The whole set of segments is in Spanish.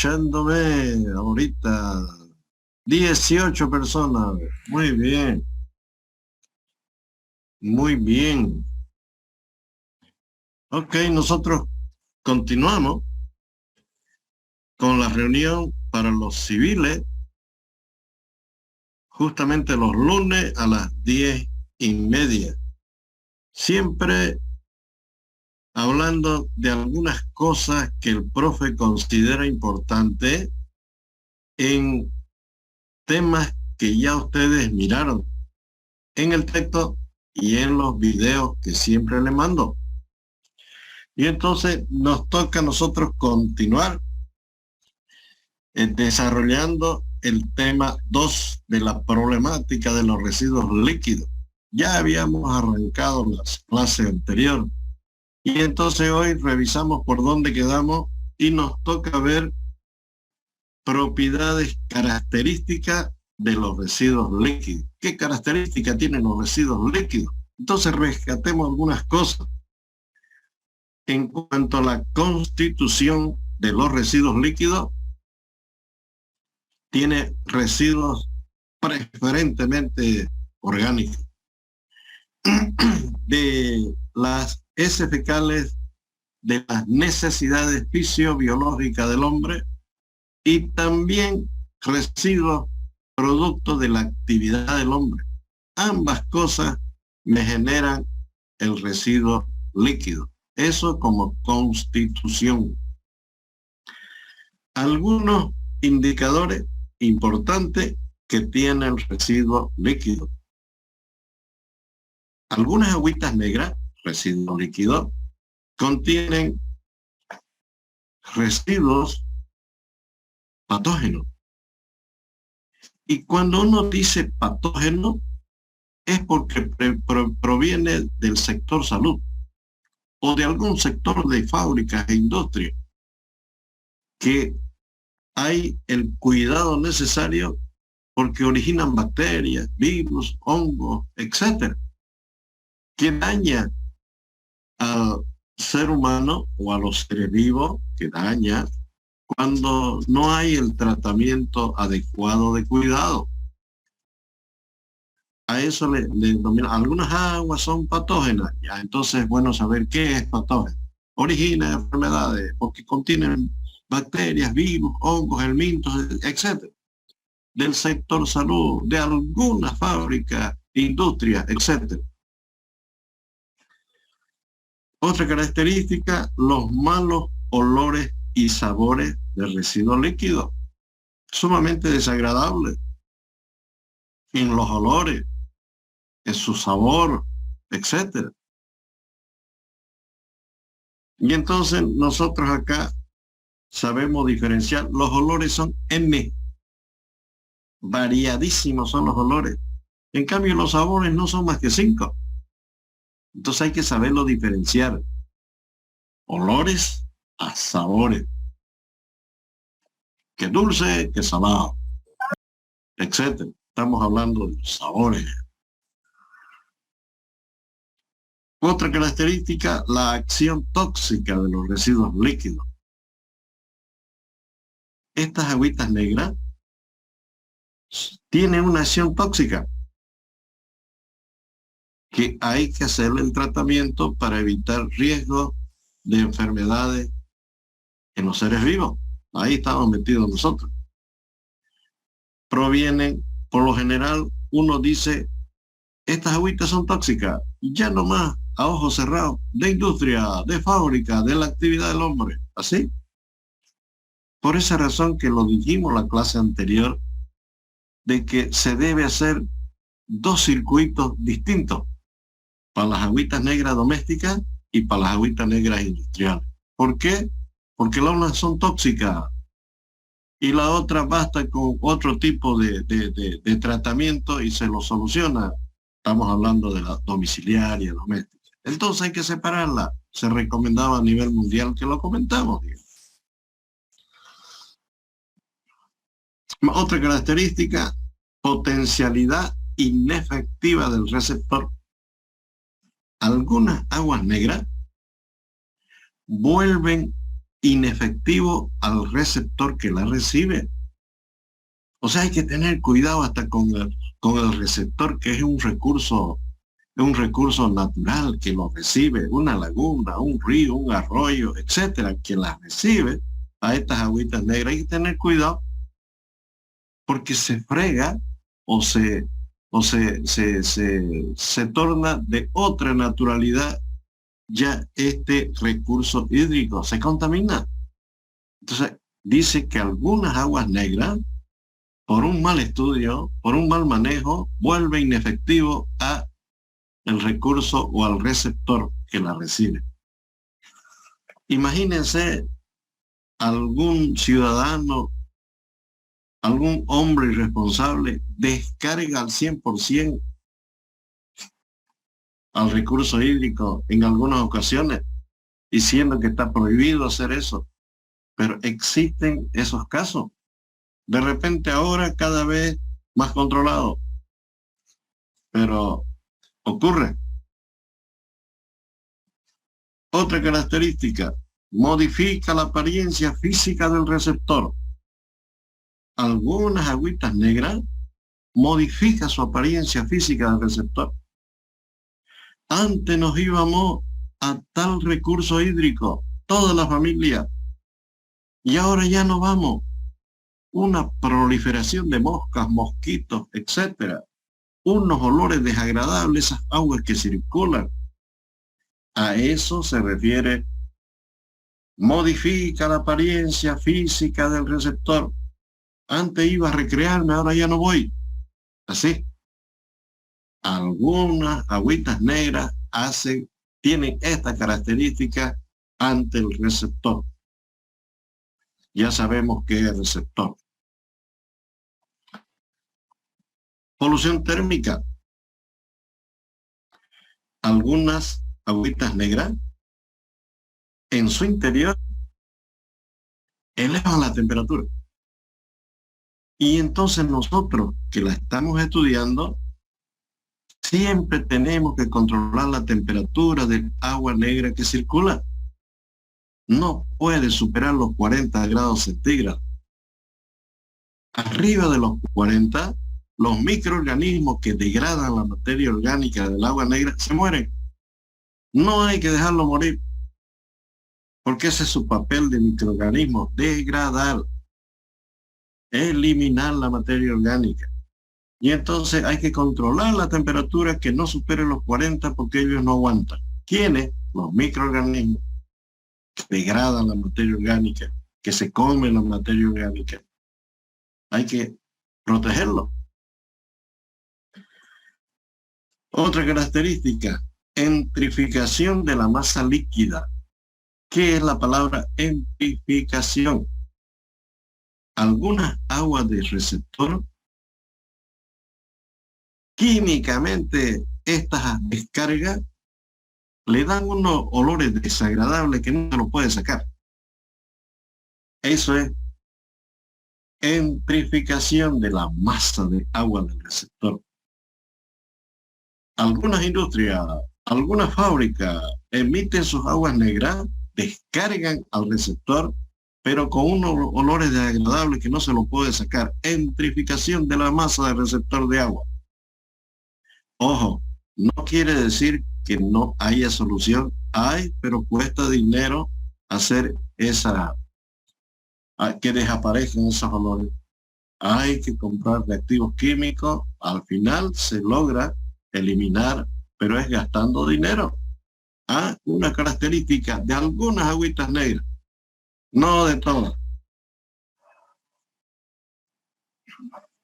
escuchándome ahorita. 18 personas. Muy bien. Muy bien. Ok, nosotros continuamos con la reunión para los civiles, justamente los lunes a las 10:30. Siempre hablando de algunas cosas que el profe considera importantes en temas que ya ustedes miraron en el texto y en los videos que siempre le mando. Y entonces nos toca a nosotros continuar desarrollando el tema 2 de la problemática de los residuos líquidos. Ya habíamos arrancado las clases anteriores y entonces hoy revisamos por dónde quedamos y nos toca ver propiedades características de los residuos líquidos. ¿Qué características tienen los residuos líquidos? Entonces rescatemos algunas cosas. En cuanto a la constitución de los residuos líquidos, tiene residuos preferentemente orgánicos. De las heces fecales, de las necesidades fisiobiológicas del hombre y también residuos producto de la actividad del hombre. Ambas cosas me generan el residuo líquido. Eso como constitución. Algunos indicadores importantes que tiene el residuo líquido. Algunas agüitas negras, residuo líquido, contienen residuos patógenos. Y cuando uno dice patógeno, es porque proviene del sector salud o de algún sector de fábricas e industrias que hay el cuidado necesario porque originan bacterias, virus, hongos, etcétera, que daña al ser humano o a los seres vivos, que daña cuando no hay el tratamiento adecuado de cuidado. A eso le denominan. Algunas aguas son patógenas. Ya, entonces es bueno saber qué es patógeno. Origina enfermedades porque contienen bacterias, virus, hongos, helmintos, etcétera. Del sector salud, de alguna fábrica, industria, etcétera. Otra característica, los malos olores y sabores del residuo líquido. Sumamente desagradable en los olores, en su sabor, etcétera. Y entonces nosotros acá sabemos diferenciar. Los olores son M. Variadísimos son los olores. En cambio, los sabores no son más que 5. Entonces hay que saberlo diferenciar. Olores a sabores. Que dulce, que salado, etcétera. Estamos hablando de los sabores. Otra característica, la acción tóxica de los residuos líquidos. Estas agüitas negras tienen una acción tóxica que hay que hacerle el tratamiento para evitar riesgos de enfermedades en los seres vivos. Ahí estamos metidos nosotros. Provienen, por lo general, uno dice, estas agüitas son tóxicas, ya nomás a ojos cerrados, de industria, de fábrica, de la actividad del hombre, ¿así? Por esa razón que lo dijimos en la clase anterior, de que se debe hacer 2 circuitos distintos, para las agüitas negras domésticas y para las agüitas negras industriales. ¿Por qué? Porque las unas son tóxicas y la otra basta con otro tipo de tratamiento y se lo soluciona. Estamos hablando de la domiciliaria, doméstica. Entonces hay que separarla. Se recomendaba a nivel mundial que lo comentamos. Digamos. Otra característica, potencialidad inefectiva del receptor. Algunas aguas negras vuelven inefectivo al receptor que la recibe. O sea, hay que tener cuidado hasta con el receptor, que es un recurso natural que lo recibe, una laguna, un río, un arroyo, etcétera, que la recibe a estas agüitas negras. Hay que tener cuidado porque se frega o se torna de otra naturalidad ya este recurso hídrico, se contamina. Entonces, dice que algunas aguas negras, por un mal estudio, por un mal manejo, vuelve inefectivo a el recurso o al receptor que la recibe. Imagínense algún ciudadano, algún hombre irresponsable descarga al 100% al recurso hídrico en algunas ocasiones, diciendo que está prohibido hacer eso. Pero existen esos casos. De repente ahora cada vez más controlado. Pero ocurre. Otra característica, modifica la apariencia física del receptor. Algunas agüitas negras modifica su apariencia física del receptor. Antes nos íbamos a tal recurso hídrico, toda la familia, y ahora ya no vamos. Una proliferación de moscas, mosquitos, etcétera. Unos olores desagradables, esas aguas que circulan. A eso se refiere, modifica la apariencia física del receptor. Antes iba a recrearme, ahora ya no voy. Así. Algunas agüitas negras tienen esta característica ante el receptor. Ya sabemos qué es receptor. Polución térmica. Algunas agüitas negras en su interior elevan la temperatura. Y entonces nosotros que la estamos estudiando, siempre tenemos que controlar la temperatura del agua negra que circula. No puede superar los 40 grados centígrados. Arriba de los 40, los microorganismos que degradan la materia orgánica del agua negra se mueren. No hay que dejarlo morir, porque ese es su papel de microorganismo, degradar, eliminar la materia orgánica. Y entonces hay que controlar la temperatura que no supere los 40 porque ellos no aguantan. ¿Quiénes? Los microorganismos que degradan la materia orgánica, que se comen la materia orgánica. Hay que protegerlo. Otra característica, entrificación de la masa líquida. ¿Qué es la palabra entrificación? Algunas aguas de receptor, químicamente estas descargas le dan unos olores desagradables que no se lo puede sacar. Eso es entrificación de la masa de agua del receptor. Algunas industrias, algunas fábricas emiten sus aguas negras, descargan al receptor, pero con unos olores desagradables que no se lo puede sacar. Entrificación de la masa del receptor de agua. Ojo, no quiere decir que no haya solución. Hay, pero cuesta dinero hacer que desaparezcan esos olores. Hay que comprar reactivos químicos. Al final se logra eliminar, pero es gastando dinero. Una característica de algunas agüitas negras, no de todas.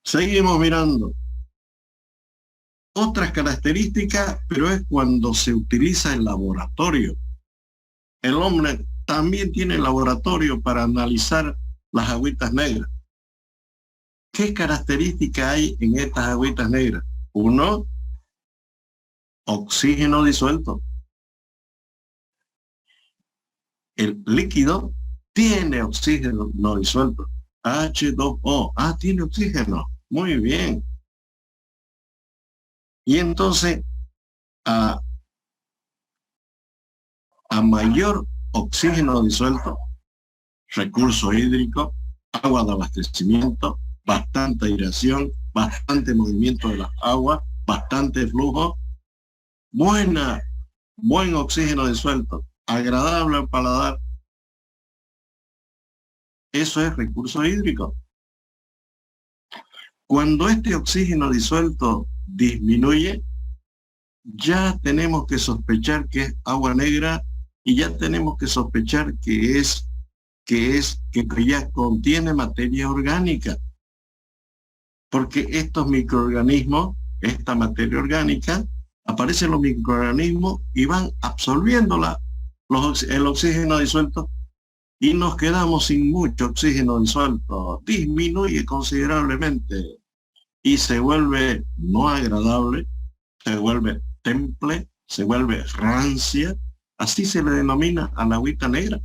Seguimos mirando. Otras características, pero es cuando se utiliza el laboratorio. El hombre también tiene laboratorio para analizar las agüitas negras. ¿Qué características hay en estas agüitas negras? Uno, oxígeno disuelto. El líquido tiene oxígeno no disuelto. H2O. Tiene oxígeno. Muy bien. Y entonces, a mayor oxígeno disuelto, recurso hídrico, agua de abastecimiento, bastante aireación, bastante movimiento de las aguas, bastante flujo, buen oxígeno disuelto, agradable al paladar. Eso es recurso hídrico. Cuando este oxígeno disuelto disminuye, ya tenemos que sospechar que es agua negra y ya tenemos que sospechar que ya contiene materia orgánica. Porque estos microorganismos, esta materia orgánica, aparecen los microorganismos y van absorbiendo el oxígeno disuelto y nos quedamos sin mucho oxígeno disuelto. Disminuye considerablemente y se vuelve no agradable, se vuelve temple, se vuelve rancia. Así se le denomina a la agüita negra,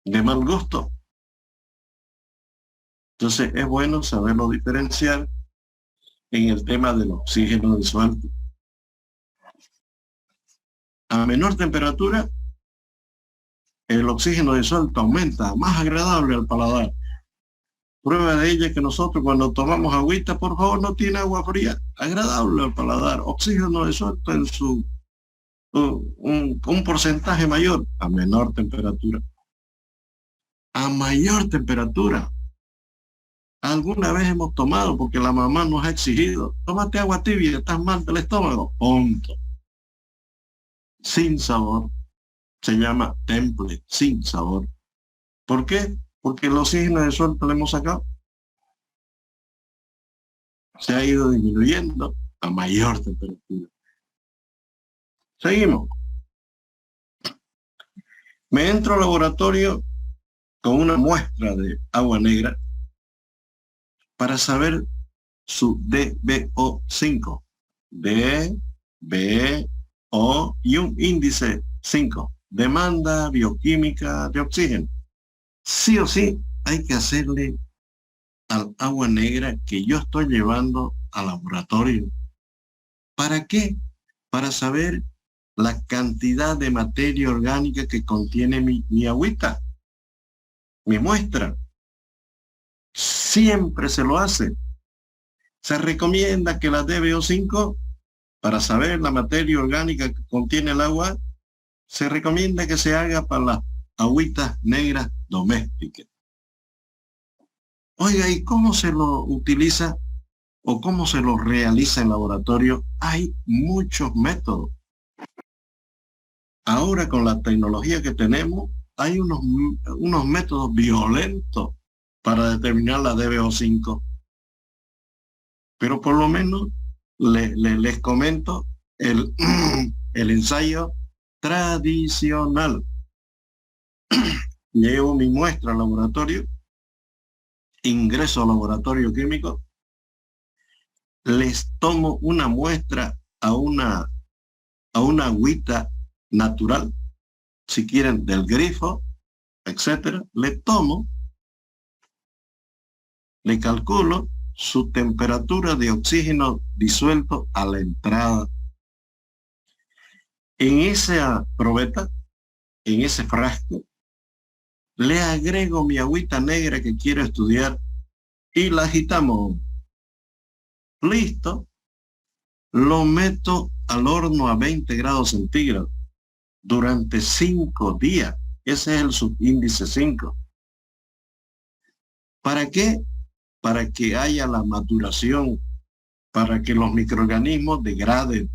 de mal gusto. Entonces es bueno saberlo diferenciar en el tema del oxígeno disuelto. A menor temperatura, el oxígeno disuelto aumenta, más agradable al paladar. Prueba de ella es que nosotros cuando tomamos agüita, por favor, no tiene agua fría, agradable al paladar, oxígeno disuelto en un porcentaje mayor, a menor temperatura. A mayor temperatura. Alguna vez hemos tomado, porque la mamá nos ha exigido, tómate agua tibia, estás mal del estómago, punto. Sin sabor, se llama temple, sin sabor. ¿Por qué? Porque el oxígeno disuelto le hemos sacado. Se ha ido disminuyendo a mayor temperatura. Seguimos. Me entro al laboratorio con una muestra de agua negra para saber su DBO5. DBO y un índice 5. Demanda bioquímica de oxígeno. Sí o sí hay que hacerle al agua negra que yo estoy llevando al laboratorio. ¿Para qué? Para saber la cantidad de materia orgánica que contiene mi agüita, mi muestra. Siempre se lo hace. Se recomienda que la DBO5, para saber la materia orgánica que contiene el agua, se recomienda que se haga para las agüitas negras domésticas. Oiga, ¿y cómo se lo utiliza o cómo se lo realiza en laboratorio? Hay muchos métodos. Ahora con la tecnología que tenemos, hay unos métodos violentos para determinar la DBO5. Pero por lo menos les comento el ensayo tradicional. Llevo mi muestra al laboratorio, ingreso al laboratorio químico, les tomo una muestra a una agüita natural, si quieren del grifo, etcétera, le tomo, le calculo su temperatura de oxígeno disuelto a la entrada. En esa probeta, en ese frasco, le agrego mi agüita negra que quiero estudiar y la agitamos. Listo. Lo meto al horno a 20 grados centígrados durante 5 días. Ese es el subíndice 5. ¿Para qué? Para que haya la maduración, para que los microorganismos degraden.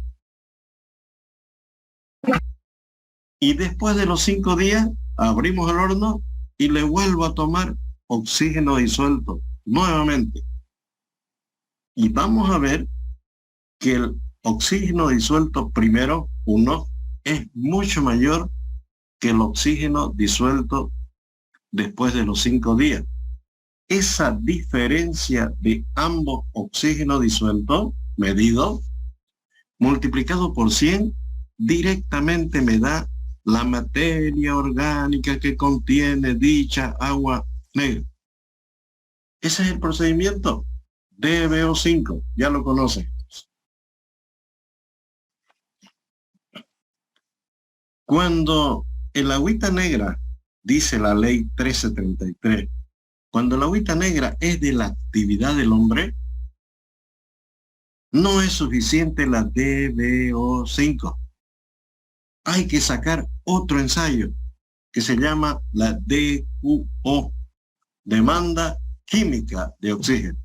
Y después de los 5 días, abrimos el horno y le vuelvo a tomar oxígeno disuelto nuevamente. Y vamos a ver que el oxígeno disuelto primero, es mucho mayor que el oxígeno disuelto después de los 5 días. Esa diferencia de ambos oxígenos disueltos, medido, multiplicado por 100, directamente me da la materia orgánica que contiene dicha agua negra. Ese es el procedimiento DBO5, ya lo conocen. Cuando el agüita negra dice la ley 1333, cuando la agüita negra es de la actividad del hombre, no es suficiente la DBO5. Hay que sacar otro ensayo que se llama la DQO, demanda química de oxígeno,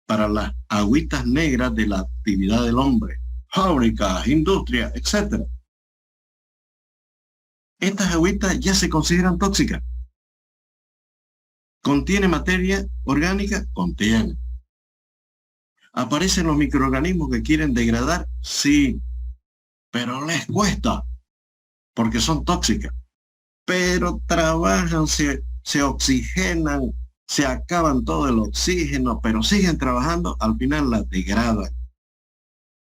para las agüitas negras de la actividad del hombre, fábricas, industria, etc. Estas agüitas ya se consideran tóxicas. ¿Contiene materia orgánica? Contiene. ¿Aparecen los microorganismos que quieren degradar? Sí, pero les cuesta, porque son tóxicas. Pero trabajan, se oxigenan, se acaban todo el oxígeno, pero siguen trabajando, al final la degradan,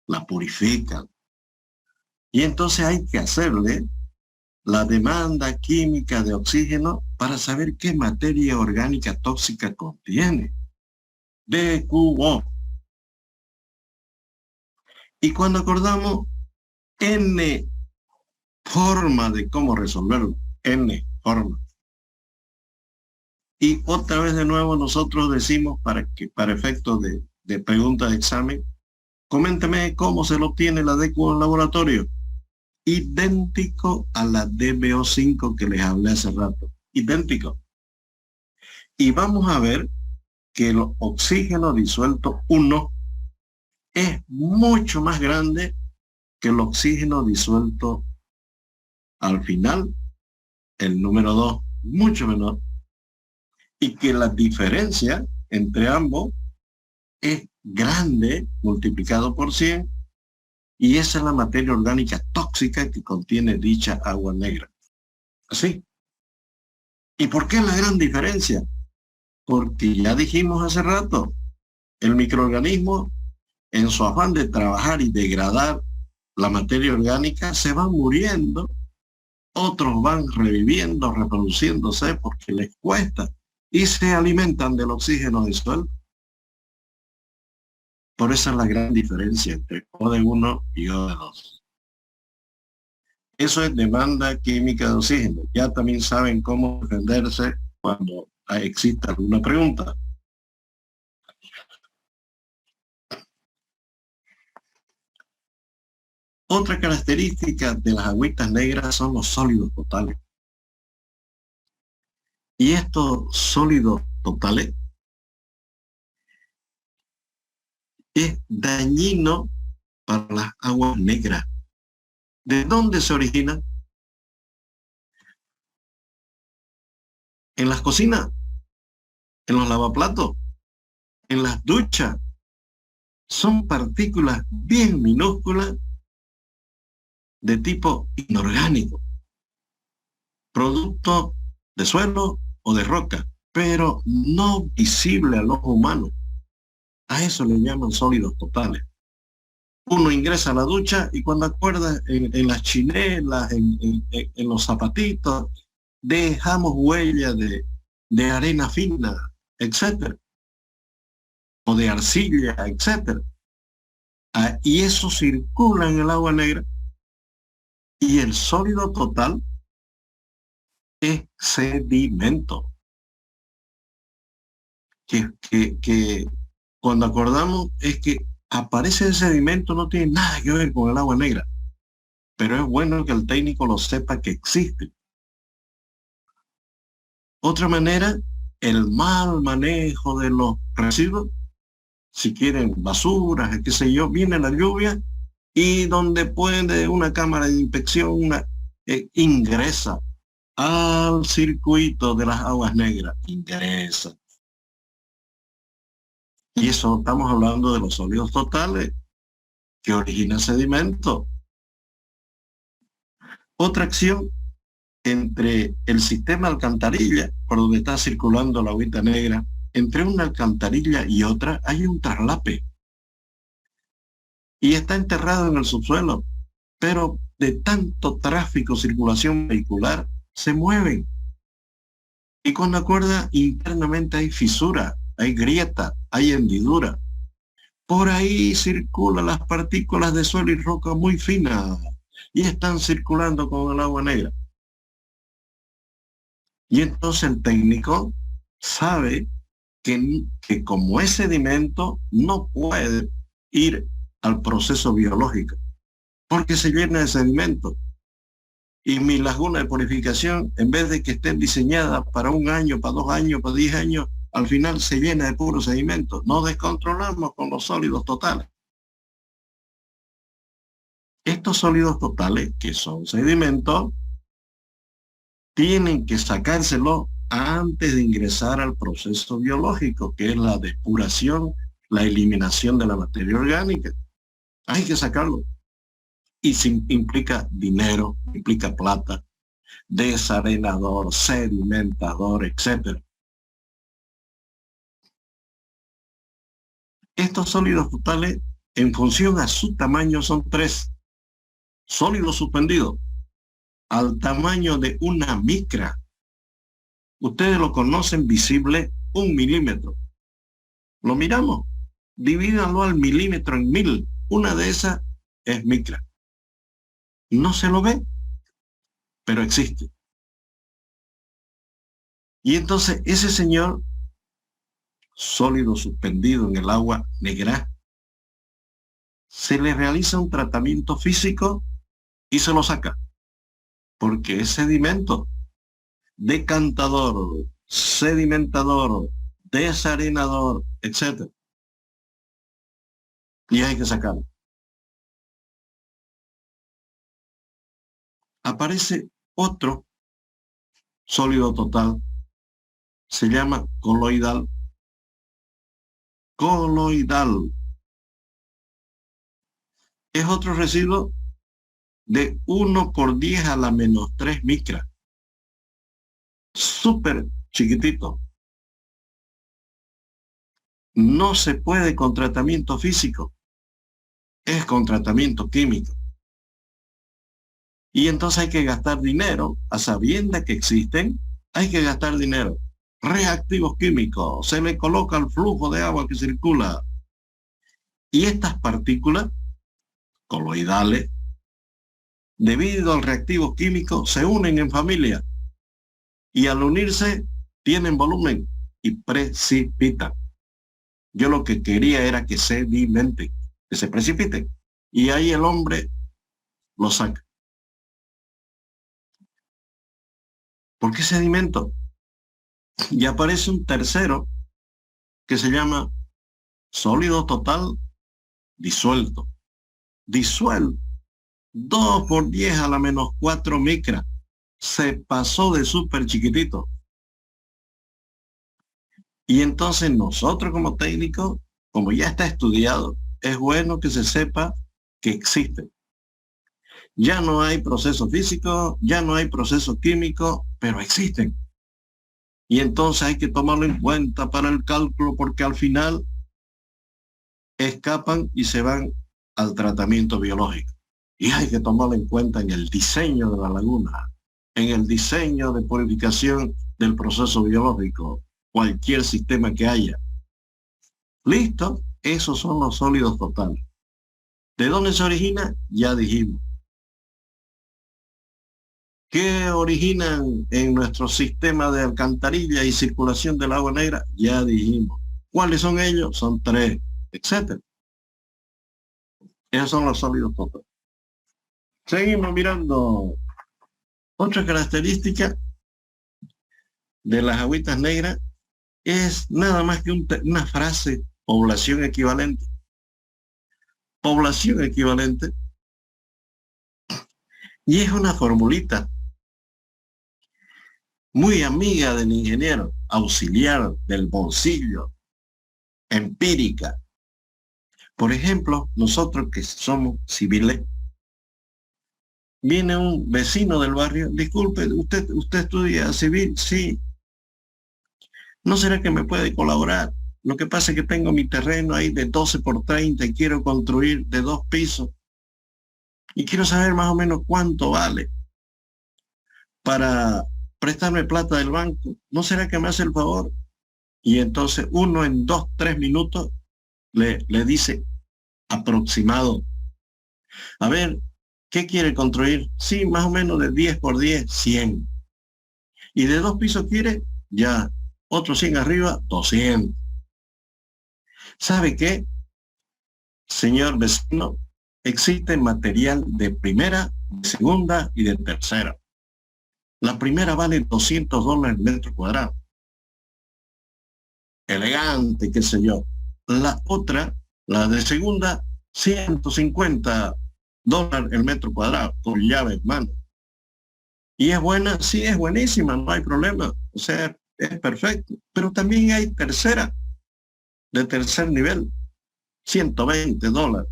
la purifican. Y entonces hay que hacerle la demanda química de oxígeno para saber qué materia orgánica tóxica contiene. DQO. Y cuando acordamos N forma de cómo resolverlo, N forma. Y otra vez de nuevo nosotros decimos, para efectos de pregunta de examen, coménteme cómo se lo obtiene la DQO en laboratorio. Idéntico a la DBO5 que les hablé hace rato. Idéntico. Y vamos a ver que el oxígeno disuelto 1 es mucho más grande que el oxígeno disuelto al final, el número 2, mucho menor. Y que la diferencia entre ambos es grande multiplicado por 100, y esa es la materia orgánica tóxica que contiene dicha agua negra. ¿Así? ¿Y por qué la gran diferencia? Porque ya dijimos hace rato, el microorganismo, en su afán de trabajar y degradar la materia orgánica, se van muriendo, otros van reviviendo, reproduciéndose porque les cuesta, y se alimentan del oxígeno disuelto. Por eso es la gran diferencia entre O de 1 y O de 2. Eso es demanda química de oxígeno. Ya también saben cómo defenderse cuando exista alguna pregunta. Otra característica de las agüitas negras son los sólidos totales. Y estos sólidos totales es dañino para las aguas negras. ¿De dónde se origina? En las cocinas, en los lavaplatos, en las duchas. Son partículas bien minúsculas de tipo inorgánico, producto de suelo o de roca, pero no visible al ojo humano. A eso le llaman sólidos totales. Uno ingresa a la ducha y cuando acuerda en las chinelas, en los zapatitos, dejamos huella de arena fina, etcétera, o de arcilla, etcétera. Y eso circula en el agua negra, y el sólido total es sedimento. Que cuando acordamos es que aparece el sedimento, no tiene nada que ver con el agua negra, pero es bueno que el técnico lo sepa que existe. Otra manera, el mal manejo de los residuos, si quieren basuras, qué sé yo, viene la lluvia y donde puede una cámara de inspección ingresa al circuito de las aguas negras, ingresa. Y eso estamos hablando de los sólidos totales que originan sedimento. Otra acción entre el sistema alcantarilla, por donde está circulando la agüita negra, entre una alcantarilla y otra hay un traslape. Y está enterrado en el subsuelo, pero de tanto tráfico, circulación vehicular, se mueven. Y cuando acuerda, internamente hay fisura, hay grieta, hay hendidura. Por ahí circulan las partículas de suelo y roca muy finas y están circulando con el agua negra. Y entonces el técnico sabe que como es sedimento, no puede ir al proceso biológico, porque se llena de sedimento. Y mi laguna de purificación, en vez de que esté diseñada para 1 año, para 2 años, para 10 años, al final se llena de puro sedimento. Nos descontrolamos con los sólidos totales. Estos sólidos totales, que son sedimentos, tienen que sacárselo antes de ingresar al proceso biológico, que es la depuración, la eliminación de la materia orgánica. Hay que sacarlo. Y implica dinero, implica plata, desarenador, sedimentador, etc. Estos sólidos totales, en función a su tamaño, son 3. Sólido suspendido, al tamaño de una micra. Ustedes lo conocen visible 1 milímetro. Lo miramos, divídanlo al milímetro en 1000. Una de esas es micra. No se lo ve, pero existe. Y entonces ese señor, sólido suspendido en el agua negra, se le realiza un tratamiento físico y se lo saca, porque es sedimento, decantador, sedimentador, desarenador, etc. Y hay que sacarlo. Aparece otro sólido total, se llama coloidal. Coloidal es otro residuo de 1/10⁻³ micra, súper chiquitito. No se puede con tratamiento físico, es con tratamiento químico. Y entonces hay que gastar dinero, a sabiendas que existen, hay que gastar dinero. Reactivos químicos, se le coloca al flujo de agua que circula. Y estas partículas coloidales, debido al reactivo químico, se unen en familia. Y al unirse, tienen volumen y precipitan. Yo lo que quería era que sedimenten, que se precipiten. Y ahí el hombre lo saca. ¿Por qué sedimento? Y aparece un tercero que se llama sólido total disuelto. Disuelto. 2/10⁻⁴ micra. Se pasó de súper chiquitito. Y entonces nosotros como técnicos, como ya está estudiado, es bueno que se sepa que existe. Ya no hay proceso físico, ya no hay proceso químico, pero existen. Y entonces hay que tomarlo en cuenta para el cálculo, porque al final escapan y se van al tratamiento biológico. Y hay que tomarlo en cuenta en el diseño de la laguna, en el diseño de purificación del proceso biológico, cualquier sistema que haya. ¿Listo? Esos son los sólidos totales. ¿De dónde se origina? Ya dijimos. ¿Qué originan en nuestro sistema de alcantarilla y circulación del agua negra? Ya dijimos. ¿Cuáles son ellos? Son 3, etc. Esos son los sólidos totales. Seguimos mirando. Otra característica de las agüitas negras es nada más que una frase: población equivalente. Población equivalente. Y es una formulita muy amiga del ingeniero, auxiliar del bolsillo, empírica. Por ejemplo, nosotros que somos civiles, viene un vecino del barrio: disculpe, ¿usted estudia civil? Sí. ¿No será que me puede colaborar? Lo que pasa es que tengo mi terreno ahí de 12×30 y quiero construir de 2 pisos. Y quiero saber más o menos cuánto vale para prestarme plata del banco. ¿No será que me hace el favor? Y entonces uno en 2-3 minutos le dice aproximado: a ver, ¿qué quiere construir? Sí, más o menos de 10×10, 100. Y de 2 pisos quiere, ya, otros 100 arriba, 200. ¿Sabe qué, señor vecino? Existe material de primera, de segunda y de tercera. La primera vale $200 el metro cuadrado. Elegante, qué sé yo. La otra, la de segunda, $150 el metro cuadrado, con llave en mano. Y es buena, sí, es buenísima, no hay problema. O sea, es perfecto. Pero también hay tercera, de tercer nivel, $120.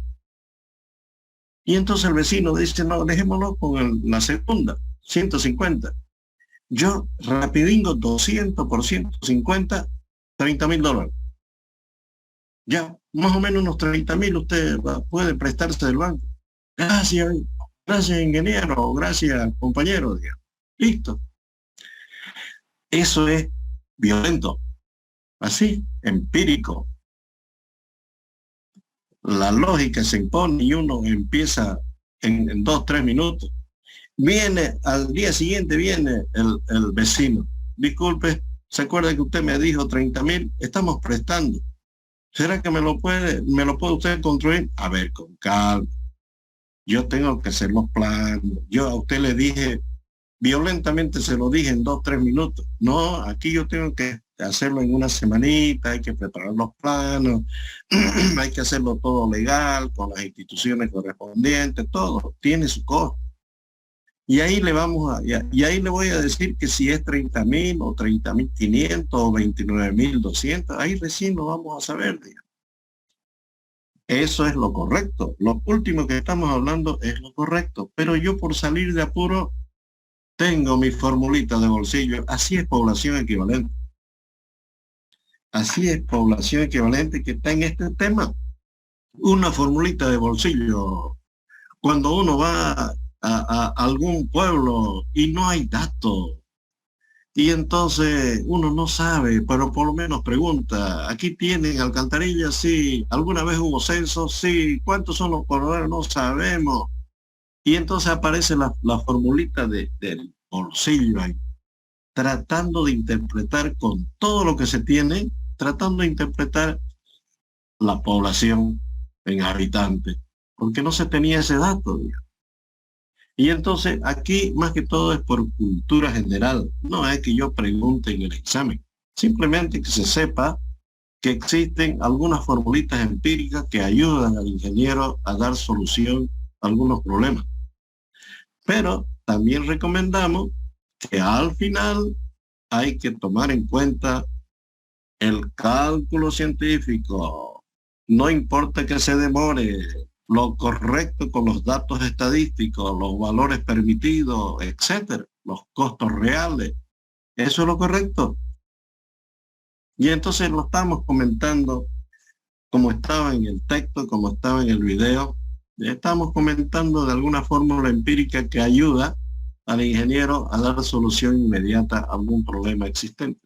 Y entonces el vecino dice, no, dejémoslo con la segunda, 150. Yo rapidingo 200 por 150, $30,000. Ya, más o menos unos 30,000 usted puede prestarse del banco. Gracias, gracias ingeniero, gracias compañero. Digamos. Listo. Eso es violento, así, empírico. La lógica se impone y uno empieza en 2, 3 minutos. Viene, al día siguiente viene el vecino. Disculpe, ¿se acuerda que usted me dijo 30,000? Estamos prestando. ¿Será que me lo puede usted construir? A ver, con calma. Yo tengo que hacer los planos. Yo a usted le dije, violentamente se lo dije en 2, 3 minutos. No, aquí yo tengo que hacerlo en una semanita, hay que preparar los planos, hay que hacerlo todo legal, con las instituciones correspondientes, todo tiene su costo. Y ahí y ahí le voy a decir que si es 30,000 o 30,500 o 29,200, ahí recién lo vamos a saber, digamos. Eso es lo correcto. Lo último que estamos hablando es lo correcto. Pero yo por salir de apuro tengo mi formulita de bolsillo. Así es población equivalente. Así es población equivalente que está en este tema. Una formulita de bolsillo. Cuando uno va a algún pueblo y no hay datos, y entonces uno no sabe, pero por lo menos pregunta, aquí tienen alcantarillas, sí, alguna vez hubo censo, sí, ¿cuántos son los pobladores? No sabemos. Y entonces aparece la formulita del bolsillo ahí, tratando de interpretar con todo lo que se tiene, tratando de interpretar la población en habitantes, porque no se tenía ese dato, digamos. Y entonces aquí más que todo es por cultura general, no es que yo pregunte en el examen, simplemente que se sepa que existen algunas formulitas empíricas que ayudan al ingeniero a dar solución a algunos problemas. Pero también recomendamos que al final hay que tomar en cuenta el cálculo científico. No importa que se demore, lo correcto con los datos estadísticos, los valores permitidos, etcétera, los costos reales. Eso es lo correcto. Y entonces lo estamos comentando como estaba en el texto, como estaba en el video. Estamos comentando de alguna fórmula empírica que ayuda al ingeniero a dar solución inmediata a algún problema existente.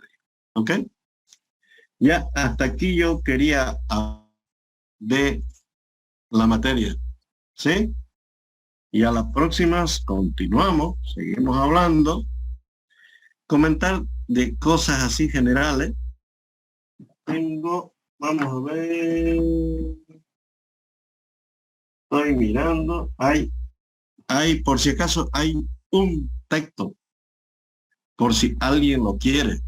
¿Ok? Ya hasta aquí yo quería hablar de la materia. ¿Sí? Y a las próximas continuamos, seguimos hablando, comentar de cosas así generales. Vamos a ver, estoy mirando, por si acaso, hay un texto, por si alguien lo quiere.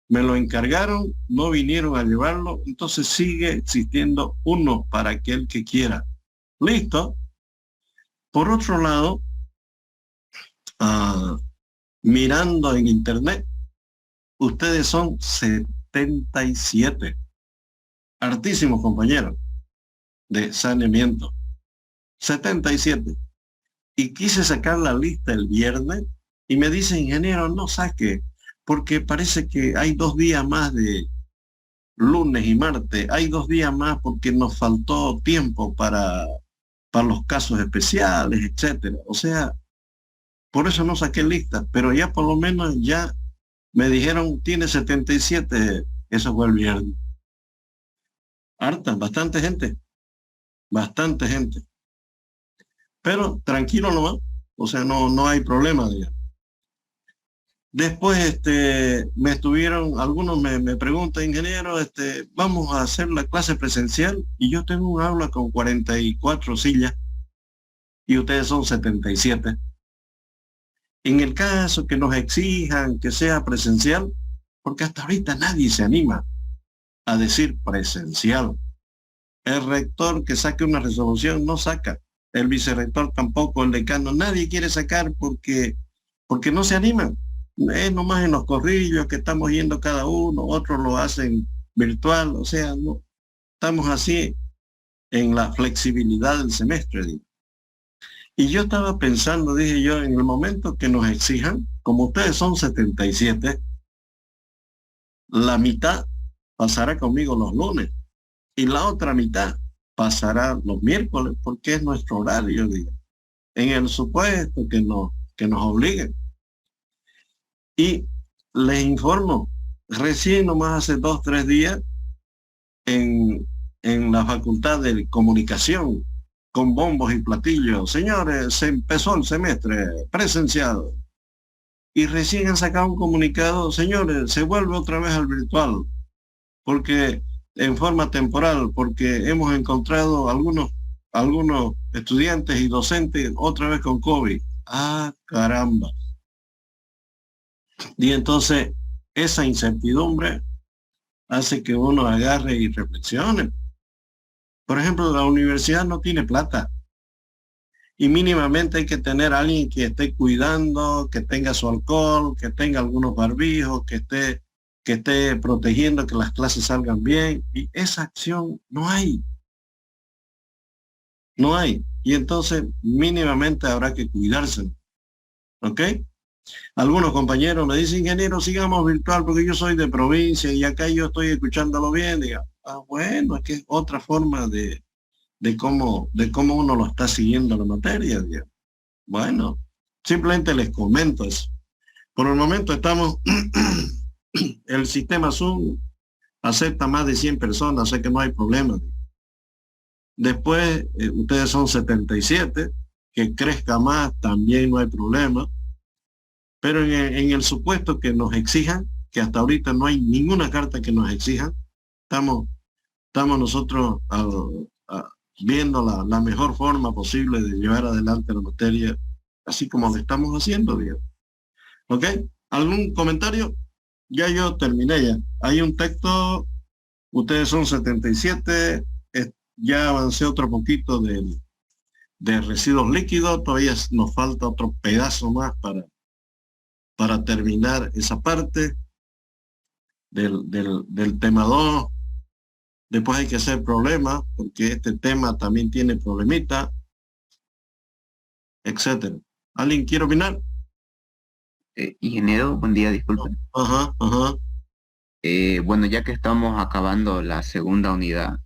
Me lo encargaron, no vinieron a llevarlo, entonces sigue existiendo uno para aquel que quiera. ¿Listo? Por otro lado, mirando en internet, ustedes son 77. Hartísimos compañeros de saneamiento. 77. Y quise sacar la lista el viernes y me dice, ingeniero, no saque, porque parece que hay 2 días más de lunes y martes. Hay 2 días más porque nos faltó tiempo para los casos especiales, etcétera. O sea, por eso no saqué lista, pero ya por lo menos ya me dijeron, tiene 77. Eso fue el viernes. Harta, bastante gente. Pero tranquilo nomás, o sea, no hay problema, digamos. Después algunos me preguntan, ingeniero, vamos a hacer la clase presencial y yo tengo un aula con 44 sillas y ustedes son 77. En el caso que nos exijan que sea presencial, porque hasta ahorita nadie se anima a decir presencial. El rector que saque una resolución no saca, el vicerrector tampoco, el decano, nadie quiere sacar porque no se animan. Es nomás en los corrillos que estamos yendo cada uno, otros lo hacen virtual, o sea, no estamos así en la flexibilidad del semestre. Digo. Y yo estaba pensando, dije yo, en el momento que nos exijan, como ustedes son 77, la mitad pasará conmigo los lunes y la otra mitad pasará los miércoles porque es nuestro horario, digo, en el supuesto que nos obliguen. Y les informo, recién nomás hace 2, 3 días en la Facultad de Comunicación, con bombos y platillos, señores, se empezó el semestre presencial. Y recién han sacado un comunicado, señores, se vuelve otra vez al virtual, porque en forma temporal, porque hemos encontrado algunos estudiantes y docentes otra vez con COVID. Ah, caramba. Y entonces esa incertidumbre hace que uno agarre y reflexione. Por ejemplo, la universidad no tiene plata y mínimamente hay que tener a alguien que esté cuidando, que tenga su alcohol, que tenga algunos barbijos, que esté protegiendo que las clases salgan bien. Y esa acción no hay. No hay. Y entonces mínimamente habrá que cuidarse. ¿Ok? Algunos compañeros me dicen, ingeniero, sigamos virtual porque yo soy de provincia y acá yo estoy escuchándolo bien. Diga, bueno, es que es otra forma de cómo uno lo está siguiendo la materia. Diga. Bueno, simplemente les comento eso. Por el momento estamos, el sistema Zoom acepta más de 100 personas, sé que no hay problema. Después, ustedes son 77, que crezca más también no hay problema. Pero en el supuesto que nos exijan, que hasta ahorita no hay ninguna carta que nos exijan, estamos nosotros viendo la mejor forma posible de llevar adelante la materia, así como lo estamos haciendo, digamos. ¿Ok? ¿Algún comentario? Ya yo terminé ya. Hay un texto, ustedes son 77, ya avancé otro poquito de residuos líquidos, todavía nos falta otro pedazo más para terminar esa parte del tema 2. Después hay que hacer problemas, porque este tema también tiene problemita, etcétera. ¿Alguien quiere opinar? Ingeniero, buen día, disculpe. Ajá. Bueno, ya que estamos acabando la segunda unidad,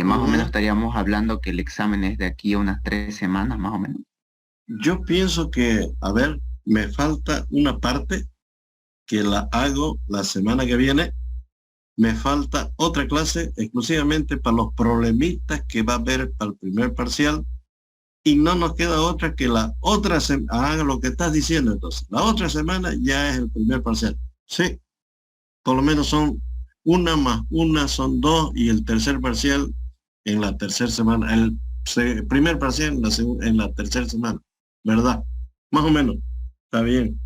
más o menos estaríamos hablando que el examen es de aquí a unas 3 semanas, más o menos. Yo pienso que, a ver, me falta una parte que la hago la semana que viene. Me falta otra clase exclusivamente para los problemitas que va a haber para el primer parcial y no nos queda otra que la otra semana, haga lo que estás diciendo entonces. La otra semana ya es el primer parcial. Sí, por lo menos son una más una, son 2 y el tercer parcial en la tercera semana. El primer parcial en la tercera semana, ¿verdad? Más o menos. Está bien.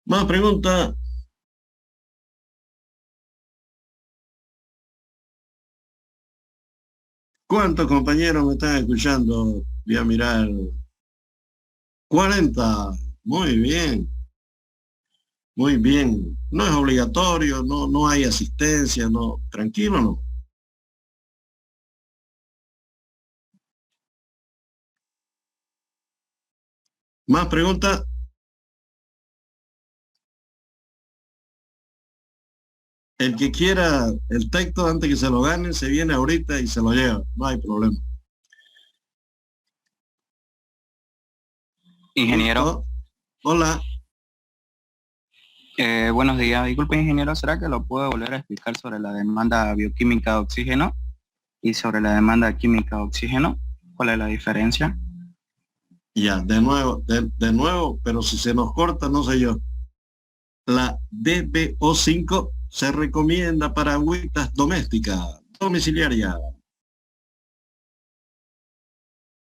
Más preguntas. ¿Cuántos compañeros me están escuchando? Voy a mirar. 40. Muy bien. Muy bien. No es obligatorio, no hay asistencia, no. Tranquilo, ¿no? ¿Más preguntas? El que quiera el texto antes que se lo gane, se viene ahorita y se lo lleva. No hay problema. Ingeniero. Hola. Buenos días. Disculpe, ingeniero, ¿será que lo puede volver a explicar sobre la demanda bioquímica de oxígeno y sobre la demanda química de oxígeno? ¿Cuál es la diferencia? Ya, de nuevo, pero si se nos corta, no sé yo. La DBO5 se recomienda para agüitas domésticas, domiciliarias.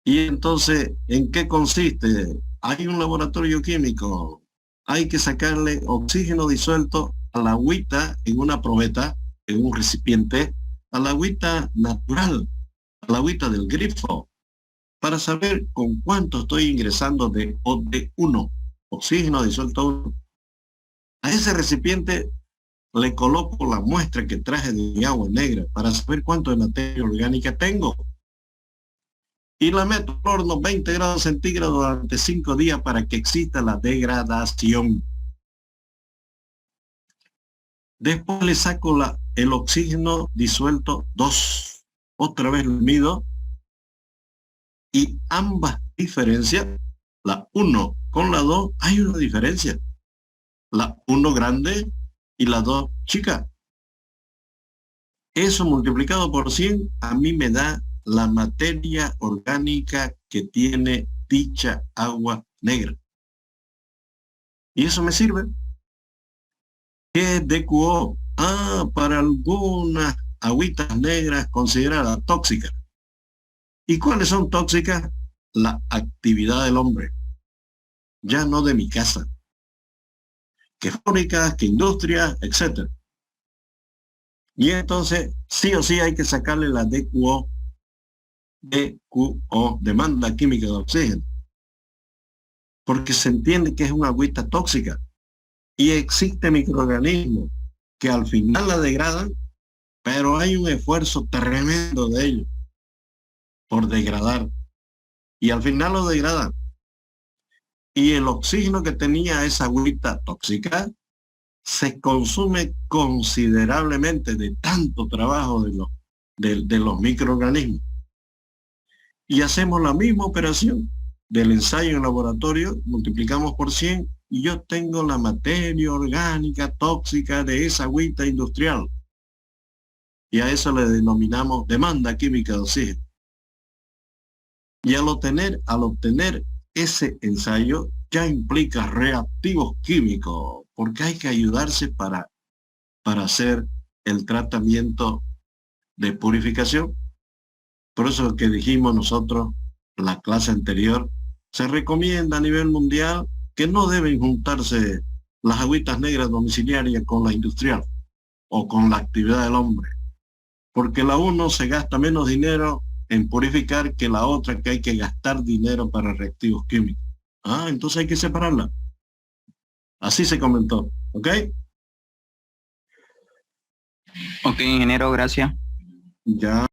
Y entonces, ¿en qué consiste? Hay un laboratorio químico. Hay que sacarle oxígeno disuelto a la agüita en una probeta, en un recipiente, a la agüita natural, a la agüita del grifo, para saber con cuánto estoy ingresando de OD1, oxígeno disuelto 1. A ese recipiente le coloco la muestra que traje de mi agua negra para saber cuánto de materia orgánica tengo. Y la meto al horno 20 grados centígrados durante 5 días para que exista la degradación. Después le saco el oxígeno disuelto 2. Otra vez lo mido. Y ambas diferencias, la 1 con la 2, hay una diferencia. La 1 grande y la 2 chica. Eso multiplicado por 100 a mí me da la materia orgánica que tiene dicha agua negra. Y eso me sirve. ¿Qué es DQO? Para algunas agüitas negras consideradas tóxicas. ¿Y cuáles son tóxicas? La actividad del hombre. Ya no de mi casa. Que fábricas, que industrias, etc. Y entonces, sí o sí hay que sacarle la DQO, demanda química de oxígeno, porque se entiende que es una agüita tóxica y existe microorganismos que al final la degradan, pero hay un esfuerzo tremendo de ellos por degradar y al final lo degradan. Y el oxígeno que tenía esa agüita tóxica se consume considerablemente de tanto trabajo de los microorganismos. Y hacemos la misma operación del ensayo en laboratorio, multiplicamos por 100 y yo tengo la materia orgánica tóxica de esa agüita industrial. Y a eso le denominamos demanda química de oxígeno. Y al obtener ese ensayo ya implica reactivos químicos, porque hay que ayudarse para hacer el tratamiento de purificación. Por eso que dijimos nosotros en la clase anterior, se recomienda a nivel mundial que no deben juntarse las agüitas negras domiciliarias con la industrial o con la actividad del hombre, porque la uno se gasta menos dinero en purificar que la otra, que hay que gastar dinero para reactivos químicos. Entonces hay que separarla. Así se comentó, ¿ok? Ok, ingeniero, gracias. Ya.